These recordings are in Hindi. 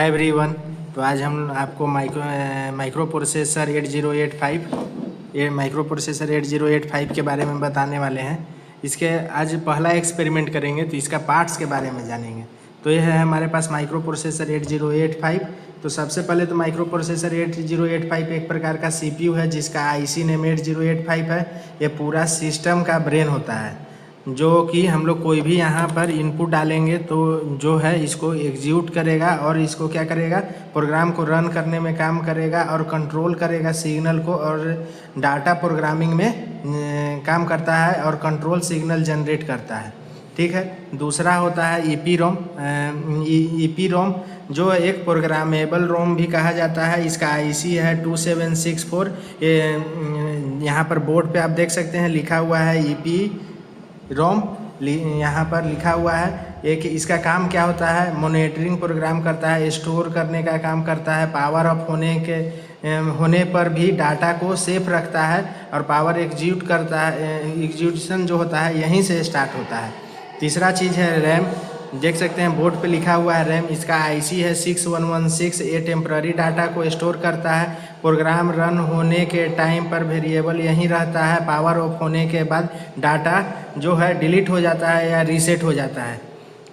Hi everyone. तो आज हम आपको माइक्रो प्रोसेसर 8085 माइक्रो प्रोसेसर 8085 के बारे में बताने वाले हैं। इसके आज पहला एक्सपेरिमेंट करेंगे तो इसका पार्ट्स के बारे में जानेंगे। तो यह है हमारे पास माइक्रो प्रोसेसर 8085। तो सबसे पहले तो माइक्रो प्रोसेसर 8085 एक प्रकार का CPU है जिसका IC नेम 8085 है। ये पूरा सिस्टम का ब्रेन होता है जो कि हम लोग कोई भी यहाँ पर इनपुट डालेंगे तो जो है इसको एग्जीक्यूट करेगा और इसको क्या करेगा, प्रोग्राम को रन करने में काम करेगा और कंट्रोल करेगा सिग्नल को, और डाटा प्रोग्रामिंग में काम करता है और कंट्रोल सिग्नल जनरेट करता है। ठीक है। दूसरा होता है EPROM जो एक प्रोग्रामेबल रोम भी कहा जाता है। इसका IC है 2764। यहाँ पर बोर्ड पे आप देख सकते हैं लिखा हुआ है EPROM, यहाँ पर लिखा हुआ है। एक इसका काम क्या होता है, मॉनिटरिंग प्रोग्राम करता है, स्टोर करने का काम करता है, पावर ऑफ होने पर भी डाटा को सेफ रखता है और पावर एग्जीक्यूट करता है। एग्जीक्यूशन जो होता है यहीं से स्टार्ट होता है। तीसरा चीज़ है रैम। देख सकते हैं बोर्ड पे लिखा हुआ है रैम। इसका IC है 6116। ये टेम्पररी डाटा को स्टोर करता है। प्रोग्राम रन होने के टाइम पर वेरिएबल यहीं रहता है। पावर ऑफ होने के बाद डाटा जो है डिलीट हो जाता है या रीसेट हो जाता है।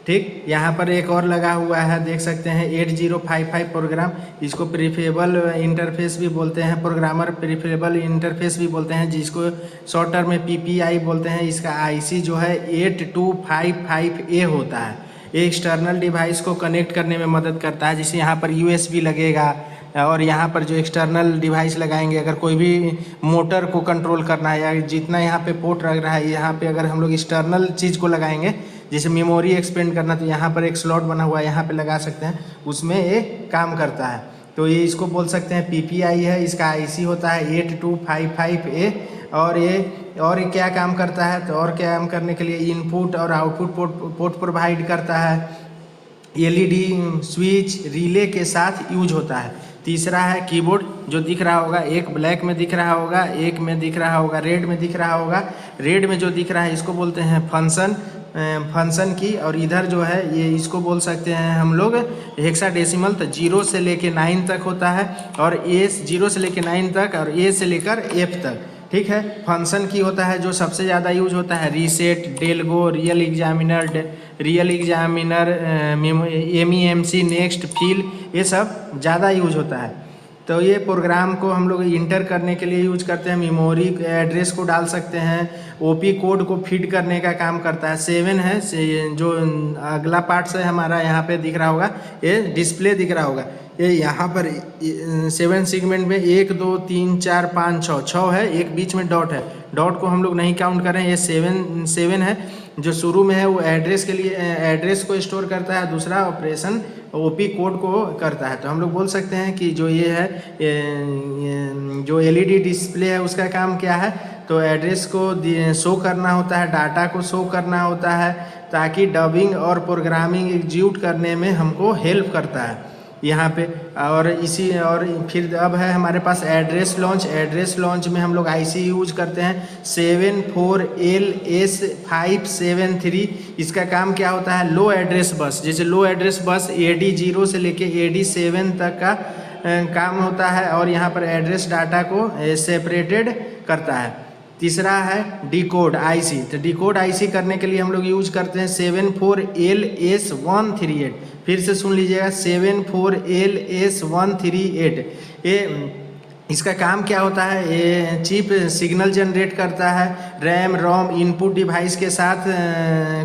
ठीक। यहाँ पर एक और लगा हुआ है, देख सकते हैं 8055 प्रोग्राम। इसको प्रीफरेबल इंटरफेस भी बोलते हैं, प्रोग्रामर प्रीफरेबल इंटरफेस भी बोलते हैं, जिसको शॉर्ट टर्म में PPI बोलते हैं। इसका IC जो है 8255A होता है। ये एक्सटर्नल डिवाइस को कनेक्ट करने में मदद करता है। जैसे यहाँ पर USB लगेगा और यहाँ पर जो एक्सटर्नल डिवाइस लगाएंगे, अगर कोई भी मोटर को कंट्रोल करना है या जितना यहाँ पे पोर्ट लग रहा है, यहाँ पे अगर हम लोग एक्सटर्नल चीज़ को लगाएंगे, जैसे मेमोरी एक्सपेंड करना, तो यहाँ पर एक स्लॉट बना हुआ है, यहाँ पे लगा सकते हैं, उसमें ये काम करता है। तो ये इसको बोल सकते हैं PPI है। इसका IC होता है 8255A। और ये क्या काम करता है, तो और क्या काम करने के लिए इनपुट और आउटपुट पोर्ट प्रोवाइड करता है। LED स्विच रिले के साथ यूज होता है। तीसरा है कीबोर्ड, जो दिख रहा होगा, एक ब्लैक में दिख रहा होगा, एक में दिख रहा होगा, रेड में दिख रहा होगा। रेड में जो दिख रहा है इसको बोलते हैं फंक्शन की, और इधर जो है ये इसको बोल सकते हैं हम लोग हेक्साडेसिमल। तो 0 से लेके 9 तक होता है, और A 0 से लेके 9 तक और A से लेकर F तक। ठीक है। फंक्शन की होता है जो सबसे ज़्यादा यूज होता है रीसेट, डेलगो, real examiner, MEMC, next, fill, ये सब ज़्यादा यूज होता है। तो ये प्रोग्राम को हम लोग इंटर करने के लिए यूज करते हैं। मेमोरी एड्रेस को डाल सकते हैं, OP कोड को फीड करने का काम करता है। 7 है जो अगला पार्ट है हमारा, यहाँ पे दिख रहा होगा, ये डिस्प्ले दिख रहा होगा। ये यहाँ पर 7 सेगमेंट में 1 2 3 4 5 6 है, एक बीच में डॉट है। डॉट को हम लोग नहीं काउंट कर रहे हैं। ये 7 है। जो शुरू में है वो एड्रेस के लिए एड्रेस को स्टोर करता है, दूसरा ऑपरेशन OP कोड को करता है। तो हम लोग बोल सकते हैं कि जो ये है जो LED डिस्प्ले है उसका काम क्या है, तो एड्रेस को शो करना होता है, डाटा को शो करना होता है, ताकि डबिंग और प्रोग्रामिंग एग्जीक्यूट करने में हमको हेल्प करता है यहाँ पे। और फिर अब है हमारे पास एड्रेस लॉन्च। एड्रेस लॉन्च में हम लोग IC यूज करते हैं 74LS573। इसका काम क्या होता है, लो एड्रेस बस। जैसे लो एड्रेस बस AD0 से लेके AD7 तक का काम होता है, और यहाँ पर एड्रेस डाटा को सेपरेटेड करता है। तीसरा है डिकोड IC। तो डिकोड IC करने के लिए हम लोग यूज करते हैं 74LS138। फिर से सुन लीजिएगा, 74LS138। ये इसका काम क्या होता है, ये चिप सिग्नल जनरेट करता है, रैम रोम इनपुट डिवाइस के साथ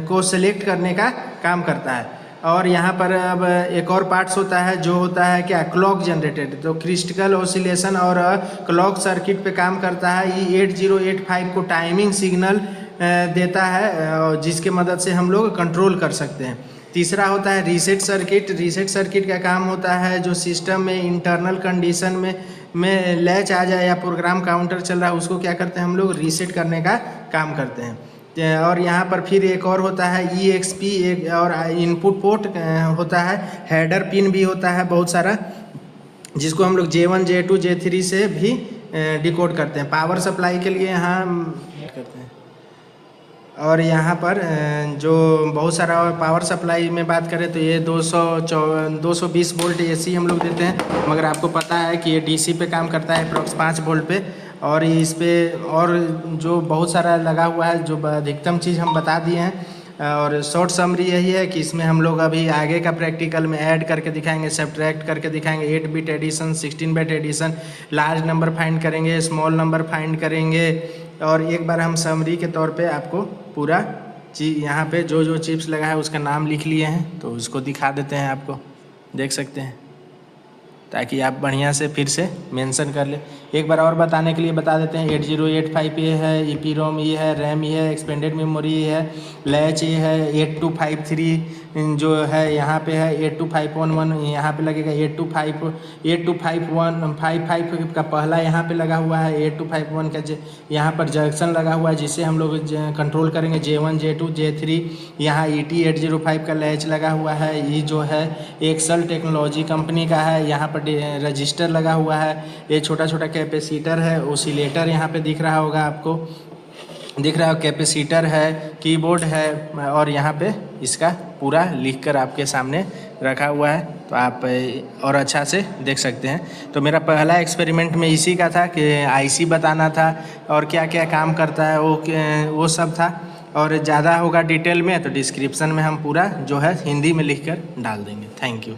को सेलेक्ट करने का काम करता है। और यहाँ पर अब एक और पार्ट्स होता है जो होता है क्या, क्लॉक जनरेटेड। तो क्रिस्टल ऑसिलेशन और क्लॉक सर्किट पे काम करता है। ये 8085 को टाइमिंग सिग्नल देता है, जिसके मदद से हम लोग कंट्रोल कर सकते हैं। तीसरा होता है रीसेट सर्किट। रीसेट सर्किट का काम होता है जो सिस्टम में इंटरनल कंडीशन में लैच आ जाए या प्रोग्राम काउंटर चल रहा है, उसको क्या करते हैं हम लोग, रीसेट करने का काम करते हैं। और यहाँ पर फिर एक और होता है EXP, एक और इनपुट पोर्ट होता है। हेडर पिन भी होता है बहुत सारा, जिसको हम लोग J1 J2 J3 से भी डिकोड करते हैं। पावर सप्लाई के लिए यहाँ करते हैं। और यहाँ पर जो बहुत सारा पावर सप्लाई में बात करें तो ये 220 वोल्ट AC हम लोग देते हैं, मगर आपको पता है कि ये DC पे काम करता है अप्रॉक्स 5 वोल्ट पे। और इस पे और जो बहुत सारा लगा हुआ है, जो अधिकतम चीज़ हम बता दिए हैं। और शॉर्ट समरी यही है कि इसमें हम लोग अभी आगे का प्रैक्टिकल में ऐड करके दिखाएंगे, सब्ट्रैक्ट करके दिखाएंगे, 8 bit addition, 16 bit addition, large number find करेंगे, स्मॉल नंबर फाइंड करेंगे। और एक बार हम समरी के तौर पे आपको पूरा यहाँ पे जो जो चिप्स लगा है उसका नाम लिख लिए हैं, तो उसको दिखा देते हैं, आपको देख सकते हैं, ताकि आप बढ़िया से फिर से मेंशन कर ले। एक बार और बताने के लिए बता देते हैं, 8085 ये है, EPROM ये है, रैम ये है, एक्सपेंडेड मेमोरी ये है, लैच ये है, 8253 जो है यहाँ पे है, 82511 यहाँ पे लगेगा, 825155 का पहला यहाँ पे लगा हुआ है, 8251 का यहाँ पर जंक्शन लगा हुआ है, जिससे हम लोग कंट्रोल करेंगे J1 J2 J3। यहाँ ET805 का लैच लगा हुआ है, ये जो है एक्सल टेक्नोलॉजी कंपनी का है। यहाँ पर रजिस्टर लगा हुआ है, ये छोटा छोटा कैपेसिटर है, ओसिलेटर यहाँ पे दिख रहा होगा आपको, दिख रहा है, कैपेसिटर है, कीबोर्ड है, और यहाँ पे इसका पूरा लिखकर आपके सामने रखा हुआ है, तो आप और अच्छा से देख सकते हैं। तो मेरा पहला एक्सपेरिमेंट में इसी का था कि IC बताना था और क्या क्या काम करता है वो सब था। और ज़्यादा होगा डिटेल में तो डिस्क्रिप्शन में हम पूरा जो है हिंदी में लिखकर डाल देंगे। Thank you.